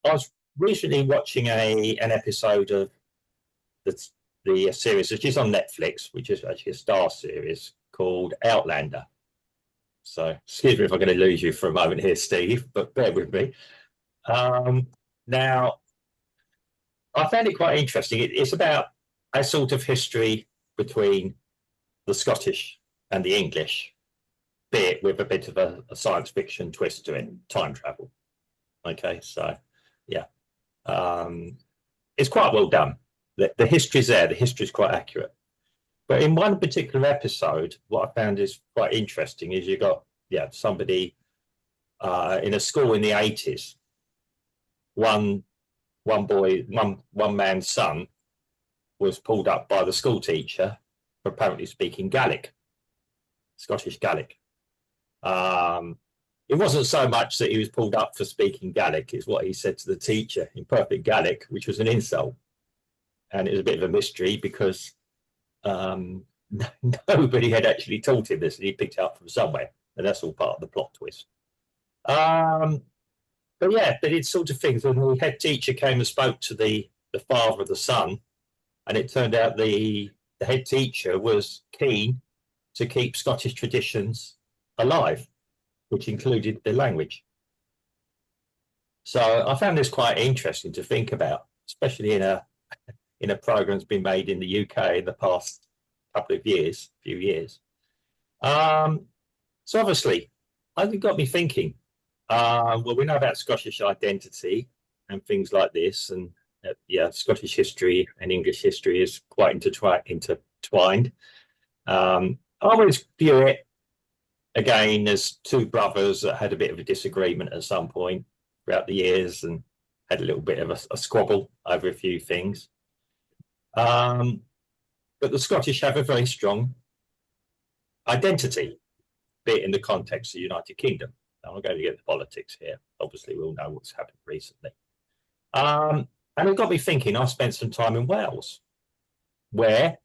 I was recently watching an episode of the series, which is on Netflix, which is actually a Star series called Outlander. So, excuse me if I'm going to lose you for a moment here, Steve, but bear with me. Now, I found it quite interesting. It's about a sort of history between the Scottish and the English, be it with a bit of a science fiction twist to it, time travel. Okay, so yeah, it's quite well done. The history's there. The history's quite accurate. But in one particular episode, what I found is quite interesting is you got somebody in a school in the 80s. One man's son was pulled up by the school teacher for apparently speaking Gaelic, Scottish Gaelic. It wasn't so much that he was pulled up for speaking Gaelic, it's what he said to the teacher in perfect Gaelic, which was an insult. And it was a bit of a mystery because nobody had actually taught him this, and he picked it up from somewhere. And that's all part of the plot twist. But yeah, they did sort of things. When the head teacher came and spoke to the father of the son, and it turned out the head teacher was keen to keep Scottish traditions alive, which included the language. So I found this quite interesting to think about, especially in a program that's been made in the UK in the past few years. So obviously, it got me thinking. Well, we know about Scottish identity and things like this, and Scottish history and English history is quite intertwined. I always view it again as two brothers that had a bit of a disagreement at some point throughout the years and had a little bit of a squabble over a few things. But the Scottish have a very strong identity, be it in the context of the United Kingdom. I'm not going to get into politics here. Obviously, we all know what's happened recently. And it got me thinking. I spent some time in Wales, where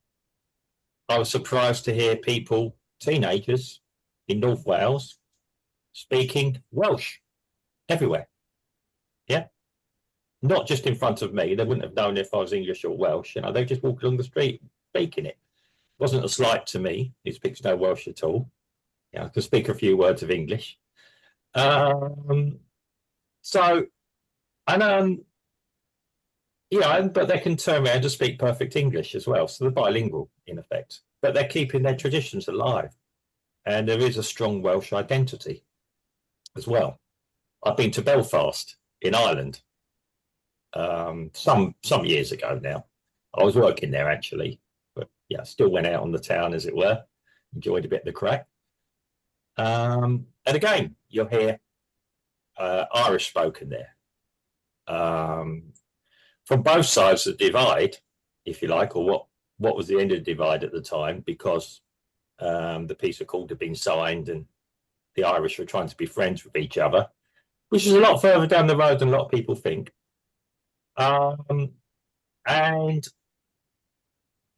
I was surprised to hear people, teenagers in North Wales, speaking Welsh everywhere. Yeah. Not just in front of me. They wouldn't have known if I was English or Welsh. They just walked along the street speaking it. It wasn't a slight to me, who speaks no Welsh at all. I could speak a few words of English. But they can turn around to speak perfect English as well. So they're bilingual in effect, but they're keeping their traditions alive. And there is a strong Welsh identity as well. I've been to Belfast in Ireland some years ago now. I was working there actually, but still went out on the town, as it were. Enjoyed a bit of the crack. And again, you'll hear Irish spoken there. From both sides of the divide, if you like, or what was the end of the divide at the time, because the peace accord had been signed and the Irish were trying to be friends with each other, which is a lot further down the road than a lot of people think. And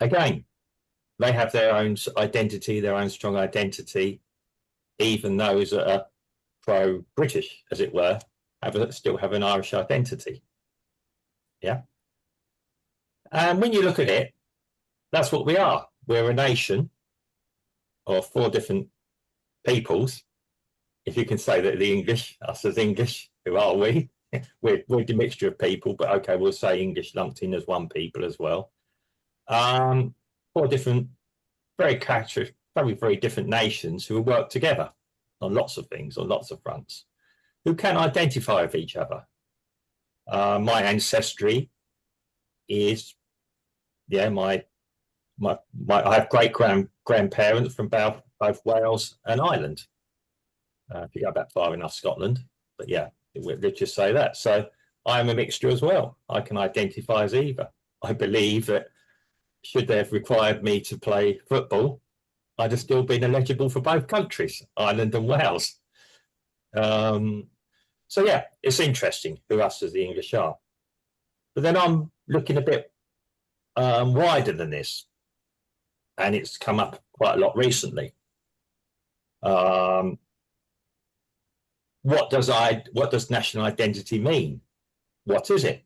again, they have their own identity, their own strong identity. Even those that are pro-British, as it were, still have an Irish identity. Yeah. And when you look at it, that's what we are. We're a nation of 4 different peoples. If you can say that the English, us as English, who are we? We're the mixture of people, but okay, we'll say English lumped in as one people as well. 4 different, very different nations who work together on lots of things, on lots of fronts, who can identify with each other. My ancestry is, I have great grandparents from both Wales and Ireland. If you go back far enough, Scotland, but let's just say that. So I am a mixture as well. I can identify as either. I believe that should they have required me to play football, I'd have still been eligible for both countries, Ireland and Wales. It's interesting who us as the English are. But then I'm looking a bit wider than this, and it's come up quite a lot recently. What does national identity mean? what is it?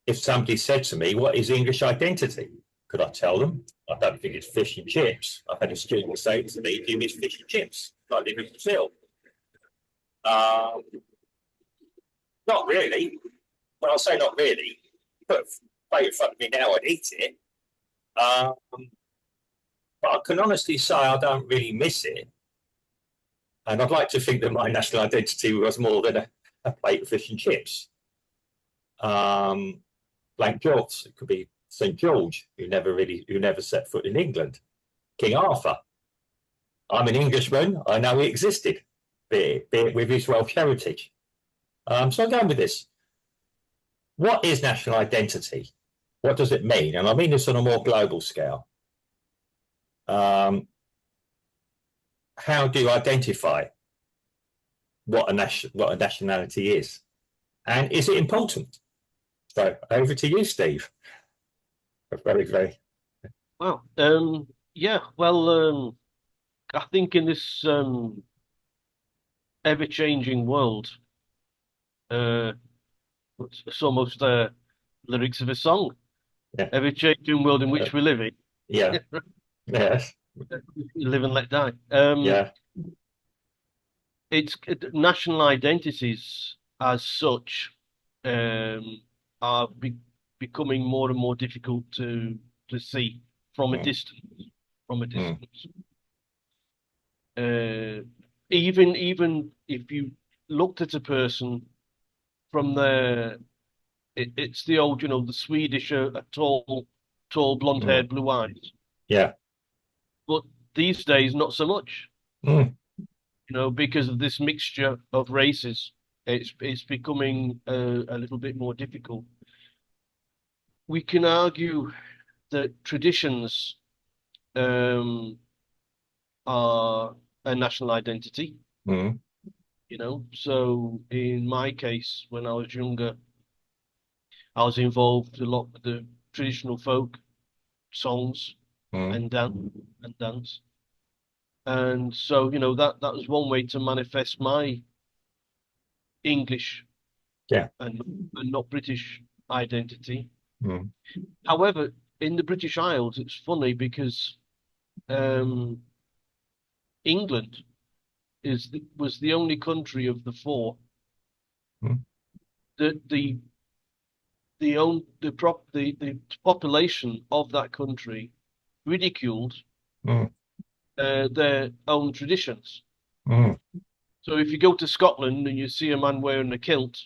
If somebody said to me, what is English identity? Could I tell them? I don't think it's fish and chips. I've had a student say to me, do you miss fish and chips? I live in Brazil. Um, Not really. Well, I'll say not really. Put play in front of me now, I'd eat it. Um, but I can honestly say I don't really miss it. And I'd like to think that my national identity was more than a plate of fish and chips. Blank George, it could be St. George, who never set foot in England. King Arthur. I'm an Englishman. I know he existed, be it with his Welsh heritage. So I'm going with this. What is national identity? What does it mean? And I mean this on a more global scale. How do you identify what a nationality is? And is it important? So over to you, Steve. Very. Well, yeah, I think in this ever-changing world, uh, it's almost lyrics of a song. Yeah. Ever-changing world in which we live in. Yeah. Yes. Live and let die. Yeah. It's national identities as such are becoming more and more difficult to see from a Mm. distance. From a Mm. distance. Even if you looked at a person from it's the old, the Swedish, a tall, Mm. blonde-haired, blue eyes. Yeah. But these days, not so much, Mm. because of this mixture of races. It's becoming a little bit more difficult. We can argue that traditions um, are a national identity. Mm. So in my case, when I was younger, I was involved a lot with the traditional folk songs Mm. and dance. And so, that was one way to manifest my English Yeah. and not British identity. Mm. However, in the British Isles, it's funny because um, England was the only country of the four Mm. that the population of that country ridiculed Mm. their own traditions. Mm. So if you go to Scotland and you see a man wearing a kilt,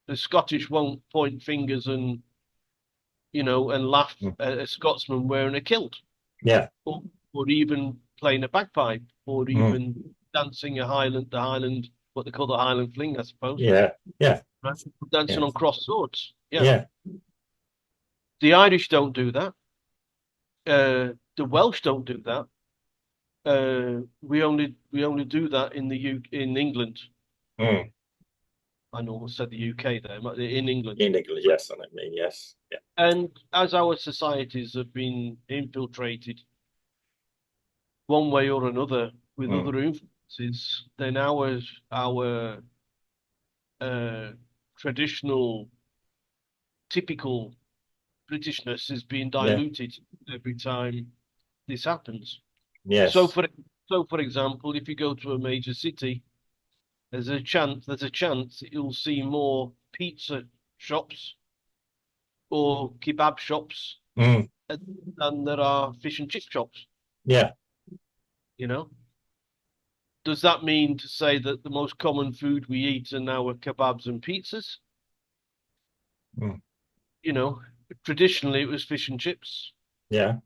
the Scottish won't point fingers and laugh Mm. at a Scotsman wearing a kilt, Yeah. or even playing a bagpipe, or Mm. even dancing the Highland, what they call the Highland fling, I suppose, Yeah. Yeah. right? Dancing Yeah. on crossed swords. Yeah, Yeah. the Irish don't do that. The Welsh don't do that. We only do that in England. Mm. I almost said the UK there, but in England. In English, yes, I mean, yes. Yeah. And as our societies have been infiltrated one way or another with Mm. other influences, then our uh, traditional, typical Britishness is being Yeah. diluted every time this happens. So Yes. for example, if you go to a major city, there's a chance that you'll see more pizza shops or kebab shops Mm. than there are fish and chip shops, Yeah. you know? Does that mean to say that the most common food we eat are now kebabs and pizzas? Mm. You know, Traditionally it was fish and chips Yeah.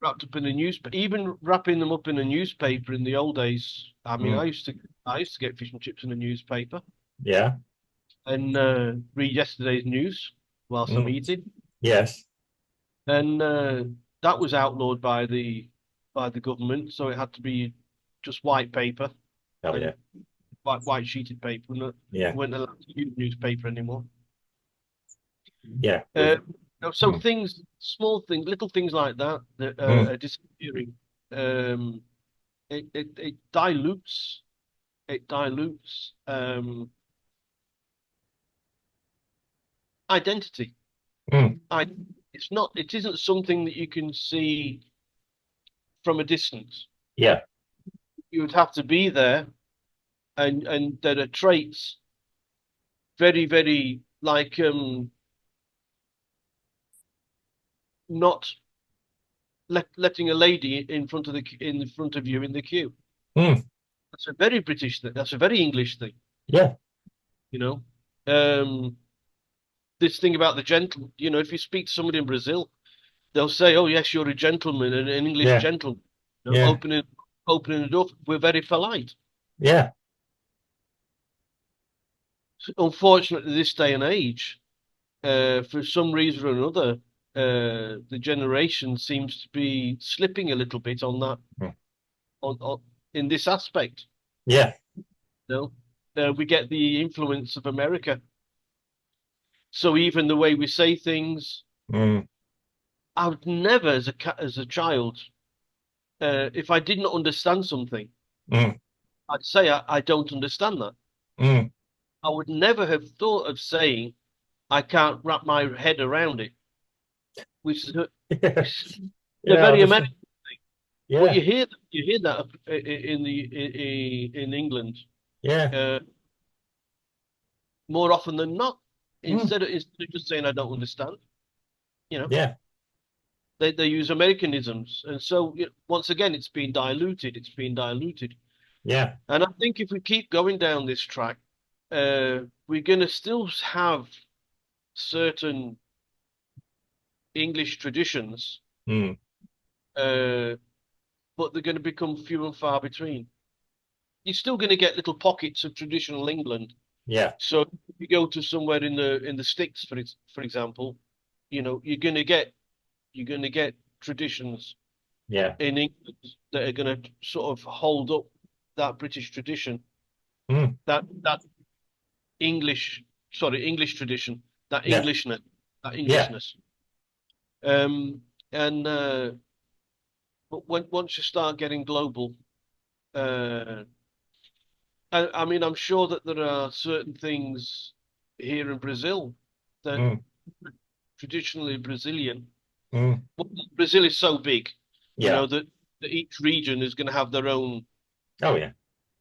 wrapped up in a newspaper. Even wrapping them up in a newspaper in the old days. I mean, Mm. I used to get fish and chips in a newspaper Yeah. and read yesterday's news whilst I'm Mm. eating. Yes. And that was outlawed by the government, so it had to be just white paper Oh, and yeah. white sheeted paper. And Yeah. weren't allowed to use newspaper anymore. Yeah. Uh, so Mm. small things, little things like that that Mm. are disappearing. Um, it dilutes it dilutes identity. Mm. I, it's not, it isn't something that you can see from a distance. Yeah. You would have to be there, and there are traits very, very like not letting a lady in front of you in the queue. Mm. That's a very British thing. That's a very English thing, Yeah. you know. Um, this thing about the gentle, if you speak to somebody in Brazil, they'll say, "Oh yes, you're a gentleman, an English Yeah. gentleman." Yeah. Opening the door. We're very polite. Yeah. Unfortunately, this day and age, for some reason or another, the generation seems to be slipping a little bit on that Mm. on in this aspect. Yeah. You we get the influence of America. So even the way we say things, Mm. I would never, as a child, if I did not understand something, Mm. I'd say I don't understand that. Mm. I would never have thought of saying I can't wrap my head around it, which is Yeah. a Yeah. I very understand. American. But Yeah. you hear that in England Yeah. uh, more often than not. Mm. Instead of just saying I don't understand, you know, Yeah. they use Americanisms, and so once again it's been diluted. It's been diluted, Yeah. and I think if we keep going down this track, we're going to still have certain English traditions, Mm. uh, but they're going to become few and far between. You're still going to get little pockets of traditional England. Yeah. So if you go to somewhere in the sticks, for example, you're going to get traditions Yeah. in England that are going to sort of hold up that British tradition, Mm. that English, English tradition, that Yeah. Englishness, that Yeah. Englishness. And but once you start getting global, uh, I mean, I'm sure that there are certain things here in Brazil that Mm. traditionally Brazilian. Mm. But Brazil is so big, Yeah. that each region is going to have their own. Oh yeah.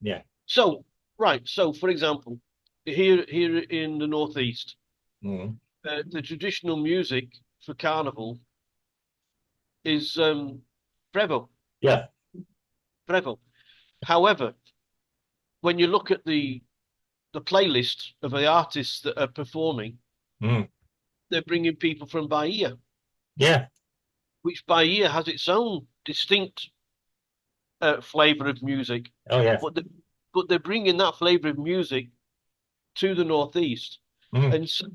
Yeah. So, right. So, for example, here in the Northeast, Mm. the traditional music for Carnival is Frevo, Yeah. Frevo. However, when you look at the playlist of the artists that are performing, Mm. they're bringing people from Bahia, Yeah. which Bahia has its own distinct flavor of music, Oh yeah. but they're bringing that flavor of music to the Northeast. Mm. And so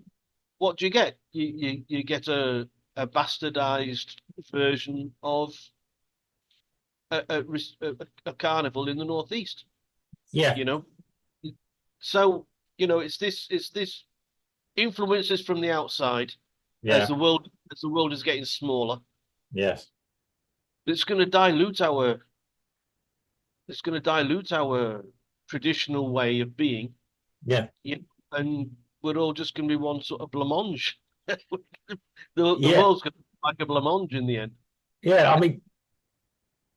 what do you get? You get a bastardized version of a carnival in the Northeast, Yeah. you know? So, it's this influences from the outside Yeah. as the world is getting smaller. Yes. It's going to dilute our it's going to dilute our traditional way of being, Yeah. and we're all just going to be one sort of blancmange. The Yeah. world's going to be like a blancmange in the end. Yeah. I mean,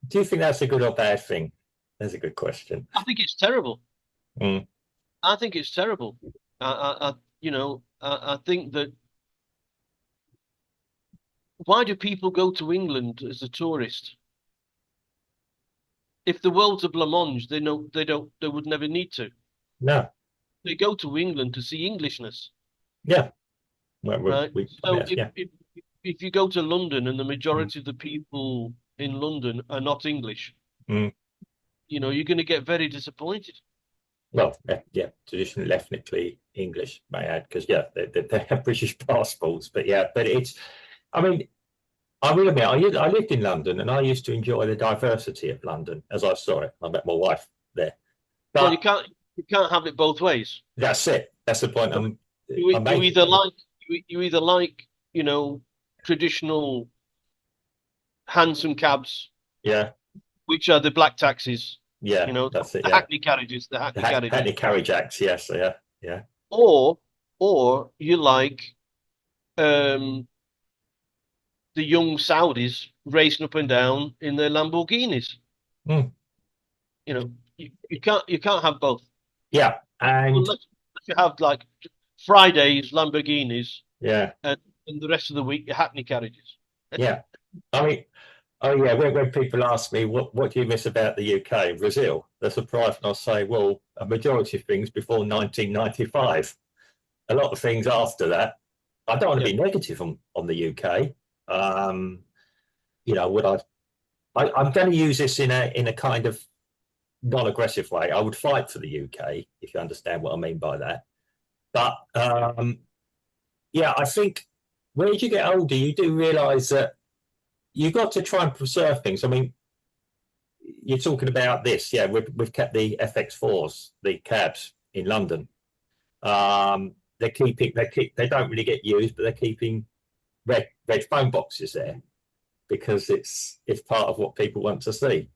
do you think that's a good or bad thing? That's a good question. I think it's terrible. Mm. I think it's terrible. I think that why do people go to England as a tourist? If the world's a blancmange, they would never need to. No. They go to England to see Englishness, Yeah. Well, right? So yes. Yeah. if you go to London and the Mm. majority of the people in London are not English, Mm. you're going to get very disappointed. Well, yeah, traditionally ethnically English, may I add, because yeah, they have British passports, but yeah, but it's, I mean, I will admit, I lived in London and I used to enjoy the diversity of London as I saw it. I met my wife there, Well, but you can't have it both ways. that's it. That's the point I'm You making. either like you either like traditional hansom cabs, Yeah, which are the black taxis, yeah, that's it. the Yeah, Hackney carriages, the the Hackney carriages, Hackney Carriage Acts. Yes, yeah, yeah, or or you like um, the young Saudis racing up and down in their Lamborghinis. Mm. You know, you can't have both Yeah, and unless you have like Fridays Lamborghinis yeah, and the rest of the week your Hackney carriages. yeah. I mean, oh yeah, when people ask me what do you miss about the UK and Brazil, they're surprised, and I'll say, well, a majority of things before 1995. A lot of things after that. I don't want to Yeah, be negative on the UK. Um, you know, I'm going to use this in a kind of non-aggressive way. I would fight for the UK, if you understand what I mean by that. But yeah, I think when you get older, you do realise that you've got to try and preserve things. I mean, you're talking about this, yeah. We've kept the FX4s, the cabs in London. They don't really get used, but they're keeping red phone boxes there because it's part of what people want to see.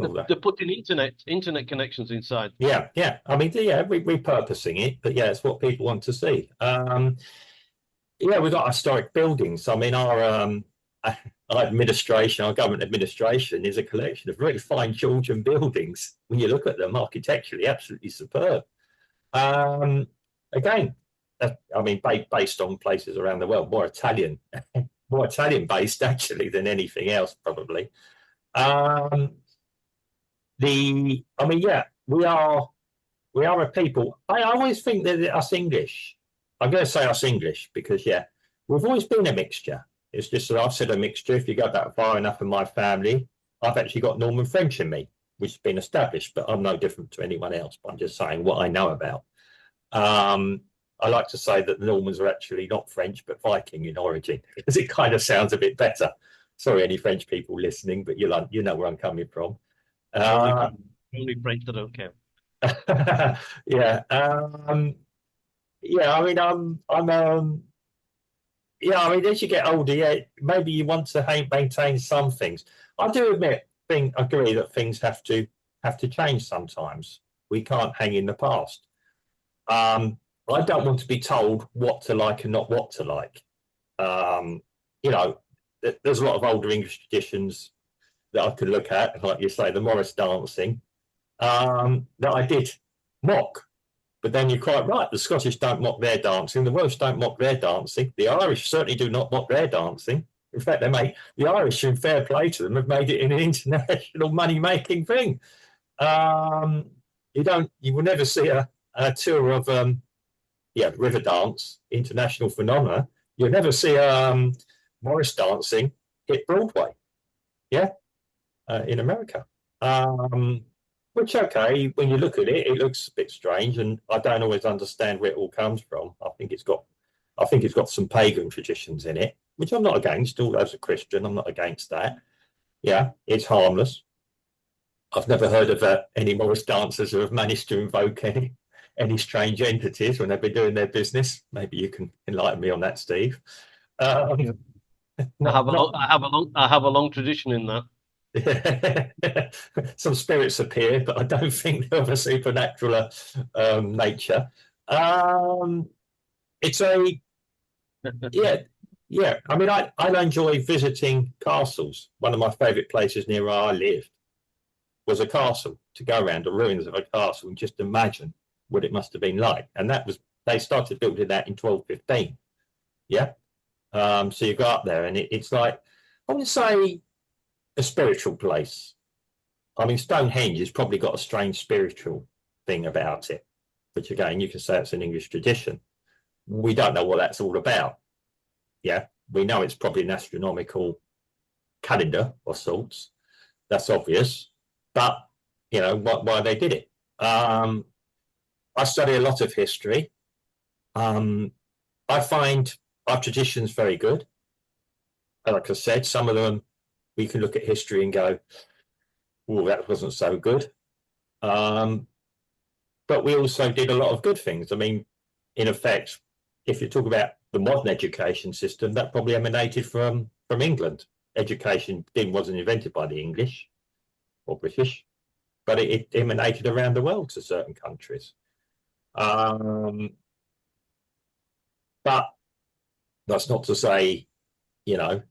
All that. they're putting internet connections inside. Yeah, yeah. I mean, yeah, repurposing it, but yeah, it's what people want to see. Yeah, we've got historic buildings. I mean, our administration, our government administration, is a collection of really fine Georgian buildings. When you look at them architecturally, absolutely superb. Um, Again, I mean, based on places around the world, more Italian based actually than anything else, probably. Um, I mean, yeah, we are a people. I always think that us English, I'm going to say us English because, yeah, we've always been a mixture. It's just that I've said a mixture. If you go back far enough in my family, I've actually got Norman French in me, which has been established, but I'm no different to anyone else. But I'm just saying what I know about. I like to say that the Normans are actually not French, but Viking in origin, because it kind of sounds a bit better. Sorry, any French people listening, but you know where I'm coming from. Only Uh, only French that don't count. yeah. Yeah, I mean, yeah, I mean, as you get older, yeah, maybe you want to maintain some things. I do agree that things have to change sometimes. We can't hang in the past. Um, I don't want to be told what to like and not what to like. Um, you know, there's a lot of older English traditions that I could look at, like you say, the Morris dancing, that I did mock. But then you're quite right. The Scottish don't mock their dancing. The Welsh don't mock their dancing. The Irish certainly do not mock their dancing. In fact, the Irish, in fair play to them, have made it an international money-making thing. Um, you will never see a tour of river dance, international phenomena. You'll never see Morris dancing hit Broadway, yeah, in America. Um, which, okay, when you look at it, it looks a bit strange, and I don't always understand where it all comes from. I think it's got some pagan traditions in it, which I'm not against. Although as a Christian, I'm not against that. Yeah, it's harmless. I've never heard of any Morris dancers who have managed to invoke any strange entities when they've been doing their business. Maybe you can enlighten me on that, Steve. Yeah. Um, I not, have a long, not tradition in that. Some spirits appear, but I don't think they're of a supernatural nature. Um, it's a yeah, yeah. I mean, I enjoy visiting castles. One of my favourite places near where I lived was a castle. To go around the ruins of a castle and just imagine what it must have been like. And they started building that in 1215. Yeah. So you go up there, and it's like, I wouldn't say a spiritual place. I mean, Stonehenge has probably got a strange spiritual thing about it, which again, you can say it's an English tradition. We don't know what that's all about. Yeah, we know it's probably an astronomical calendar of sorts. That's obvious, but you know why they did it. I study a lot of history. Um, I find our traditions very good. Like I said, some of them we can look at history and go, "Oh, that wasn't so good." Um, but we also did a lot of good things. I mean, in effect, if you talk about the modern education system, that probably emanated from England. Education wasn't invented by the English or British, but it emanated around the world to certain countries. But That's not to say, you know,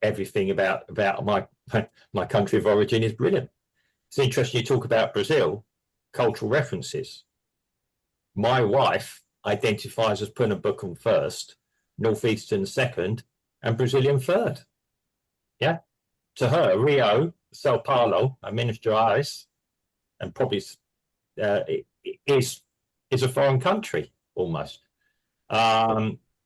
everything about my country of origin is brilliant. It's interesting you talk about Brazil, cultural references. My wife identifies as Pernambucan first, Northeastern second, and Brazilian third. Yeah. To her, Rio, Sao Paulo, and Minas Gerais, and probably uh, is a foreign country almost.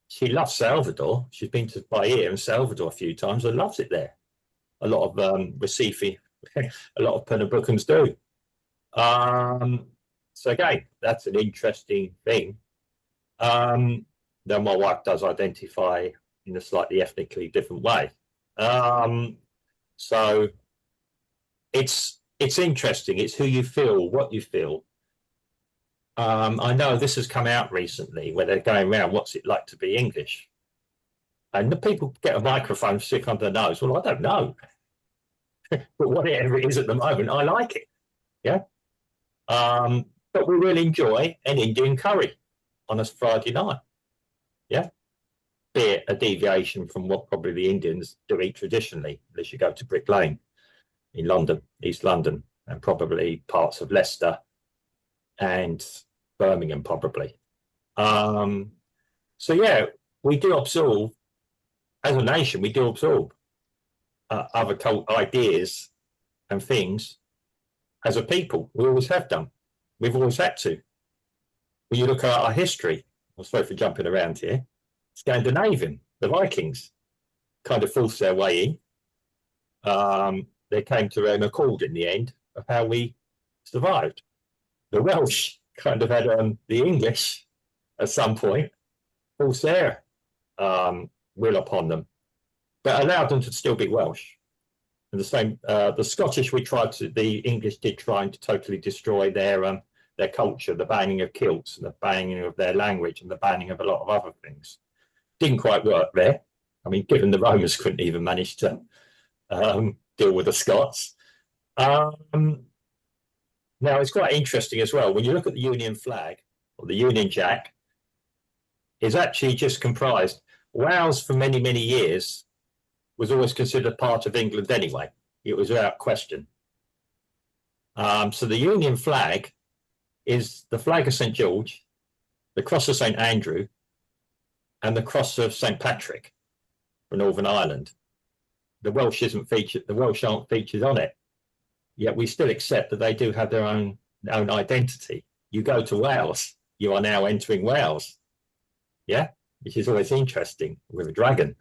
She loves Salvador. She's been to Bahia and Salvador a few times and loves it there. A lot of Recife, a lot of Pernambucans do. So again, that's an interesting thing. Then my wife does identify in a slightly ethnically different way. So it's interesting. It's who you feel, what you feel. I know this has come out recently where they're going around, what's it like to be English? And the people get a microphone stick under their nose. Well, I don't know. But whatever it is at the moment, I like it. Yeah. But we really enjoy an Indian curry on a Friday night. Yeah. Be it a deviation from what probably the Indians do eat traditionally, unless you go to Brick Lane in London, East London, and probably parts of Leicester and Birmingham, probably. So yeah, we do absorb, as a nation, we do absorb other cult ideas and things as a people. We always have done. We've always had to. When you look at our history, I'm sorry for jumping around here, Scandinavian, the Vikings kind of forced their way in. They came to an accord in the end of how we survived. The Welsh kind of had the English at some point force their will upon them, but allowed them to still be Welsh. And the same, the Scottish, the English did try to totally destroy their culture, the banning of kilts and the banning of their language and the banning of a lot of other things. Didn't quite work there. I mean, given the Romans couldn't even manage to deal with the Scots. Now, it's quite interesting as well. When you look at the Union flag or the Union Jack, is actually just comprised. Wales, for many, many years, was always considered part of England anyway. It was without question. So the Union flag is the flag of St. George, the cross of St. Andrew, and the cross of St. Patrick for Northern Ireland. The Welsh isn't featured. The Welsh aren't featured on it. Yet we still accept that they do have their own identity. You go to Wales, you are now entering Wales. Yeah, which is always interesting with a dragon.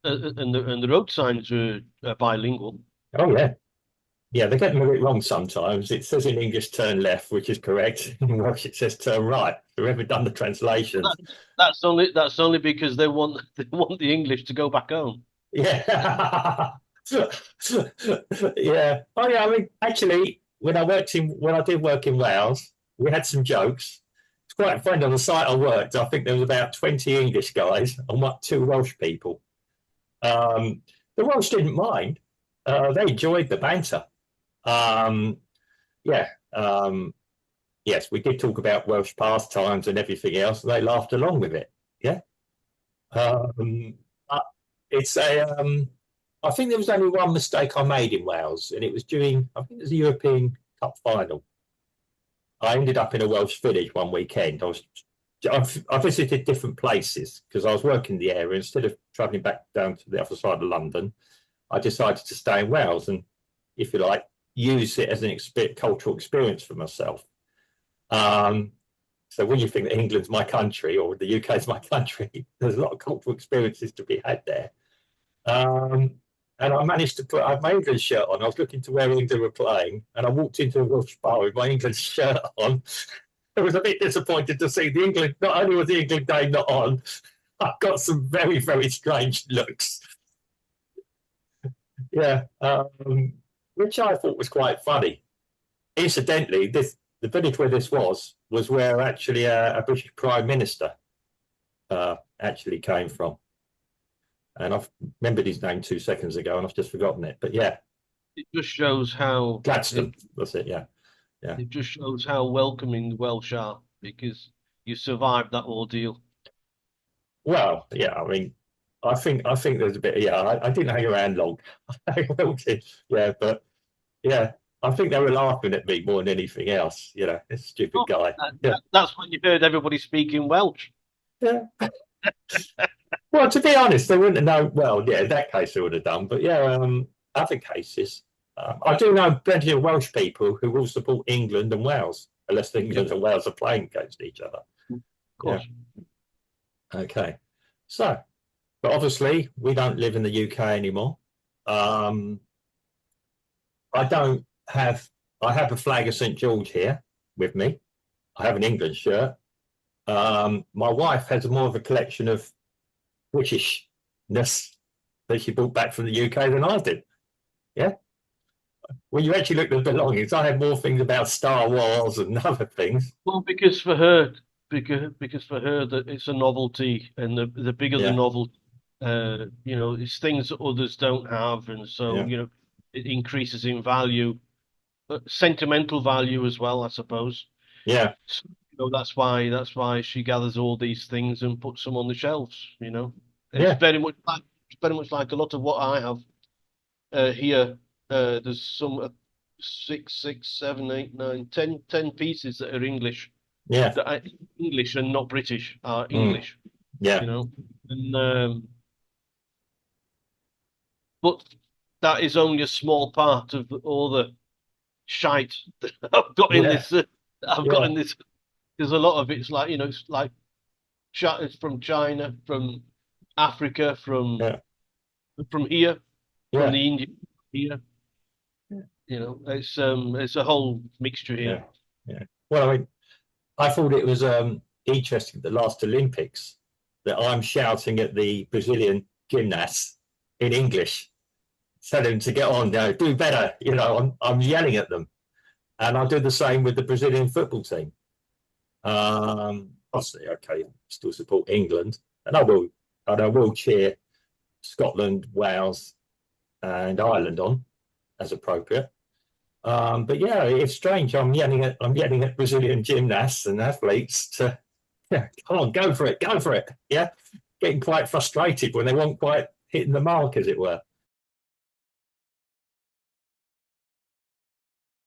And the road signs are bilingual. Oh yeah, yeah. They get them a bit wrong sometimes. It says in English "turn left," which is correct. In Welsh, it says "turn right." Whoever done the translations. That's only because they want the English to go back home. Yeah. Yeah. Oh yeah. I mean, actually, when I did work in Wales, we had some jokes. It's quite funny. On the site I worked, I think there was about 20 English guys and 2 Welsh people. The Welsh didn't mind. They enjoyed the banter. Yeah. Yes, we did talk about Welsh pastimes and everything else, and they laughed along with it. Yeah. It's I think there was only one mistake I made in Wales, and it was I think it was a European Cup final. I ended up in a Welsh village one weekend. I visited different places because I was working in the area. Instead of travelling back down to the other side of London, I decided to stay in Wales and, if you like, use it as an cultural experience for myself. So when you think that England's my country or the UK is my country, there's a lot of cultural experiences to be had there. And I managed to I had my England shirt on. I was looking to where England were playing, and I walked into a Welsh bar with my England shirt on. I was a bit disappointed to see not only was the England game not on, I got some very, very strange looks. Yeah, which I thought was quite funny. Incidentally, the village where this was where actually a British Prime Minister actually came from. And I've remembered his name 2 seconds ago, and I've just forgotten it. But yeah, it just shows how Gladstone. That's it. Yeah, yeah. It just shows how welcoming the Welsh are because you survived that ordeal. Well, yeah, I mean, I think there's a bit. Yeah, I didn't hang around long. I will did, yeah, but yeah, I think they were laughing at me more than anything else. You know, this stupid Oh, guy. Yeah, that's when you heard everybody speaking Welsh. yeah. Well, to be honest, they wouldn't have known. Well, yeah, in that case they would have done, but yeah, other cases. I do know plenty of Welsh people who will support England and Wales, unless Yeah, England and Wales are playing against each other. of Yeah. course. Okay. So, but obviously we don't live in the UK anymore. Um, I don't have. I have a flag of St George here with me. I have an England shirt. My wife has more of a collection of Britishness that she brought back from the UK than I did. Yeah. When you actually look at the belongings, I had more things about Star Wars and other things. Well, because for her that it's a novelty, and the bigger the Yeah. novelty, it's things that others don't have, and so Yeah. it increases in value, sentimental value as well, I suppose. Yeah. So, that's why she gathers all these things and puts them on the shelves. It's Yeah. very much like a lot of what I have here. There's some 10 pieces that are English, Yeah. that are English and not British, are Mm. English, Yeah. and but that is only a small part of all the shite that I've got in Yeah. this. I've got Yeah. in this. There's a lot of it's like it's like it's from China, from Africa, Yeah. from here, from Yeah. the India here. It's a whole mixture Yeah. here. Yeah. Well, I mean, I thought it was interesting at the last Olympics that I'm shouting at the Brazilian gymnasts in English, telling them to get on, do better. I'm yelling at them, and I do the same with the Brazilian football team. Obviously, okay, still support England, and I will cheer Scotland, Wales, and Ireland on as appropriate. But yeah, it's strange. I'm yelling at Brazilian gymnasts and athletes to, yeah, come on, go for it. Yeah, getting quite frustrated when they weren't quite hitting the mark, as it were.